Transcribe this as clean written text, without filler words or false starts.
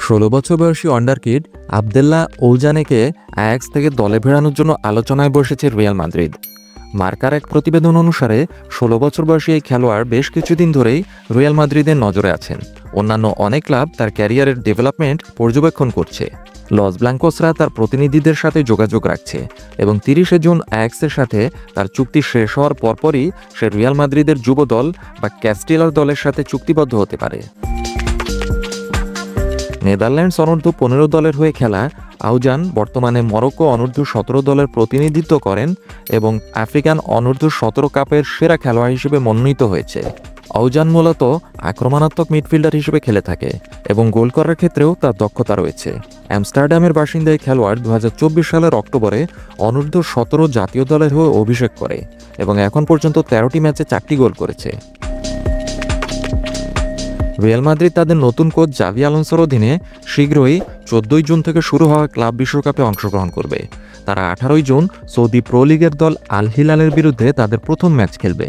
16 বছর বয়সী ওয়ান্ডারকিড আবদেল্লাহ ওলজানেকে আয়াক্স থেকে দলে ফেরানোর জন্য আলোচনায় বসেছে রিয়াল মাদ্রিদ। মার্কার এক প্রতিবেদন অনুসারে 16 বছর বয়সী এই খেলোয়াড় বেশ কিছুদিন ধরেই রিয়াল মাদ্রিদের নজরে আছেন। অন্যান্য অনেক ক্লাব তার ক্যারিয়ারের ডেভেলপমেন্ট পর্যবেক্ষণ করছে। লস ব্ল্যাঙ্কোসরা তার প্রতিনিধিদের সাথে যোগাযোগ রাখছে এবং 30 জুন আয়াক্সের সাথে তার চুক্তি শেষ হওয়ার পরপরই সে রিয়াল মাদ্রিদের যুব দল বা ক্যাস্টিলার দলের সাথে চুক্তিবদ্ধ হতে পারে। নেদারল্যান্ডস অনূর্ধ্ব 15 দলের হয়ে খেলা আউজান বর্তমানে মরক্কো অনূর্ধ্ব 17 দলের প্রতিনিধিত্ব করেন এবং আফ্রিকান অনূর্ধ্ব 17 কাপের সেরা খেলোয়াড় হিসেবে মনোনীত হয়েছে। আউজান মূলত আক্রমণাত্মক মিডফিল্ডার হিসেবে খেলে থাকে এবং গোল করার ক্ষেত্রেও তার দক্ষতা রয়েছে। আমস্টারডামের বাসিন্দা এই খেলোয়াড় 2024 সালের অক্টোবরে অনূর্ধ্ব 17 জাতীয় দলের হয়ে অভিষেক করে এবং এখন পর্যন্ত 13টি ম্যাচে 4টি গোল করেছে। রিয়াল মাদ্রিদ তাদের নতুন কোচ জাভি আলোনসোর অধীনে শীঘ্রই 14 জুন থেকে শুরু হওয়া ক্লাব বিশ্বকাপে অংশগ্রহণ করবে। তারা 18 জুন সৌদি প্রো লিগের দল আল হিলালের বিরুদ্ধে তাদের প্রথম ম্যাচ খেলবে।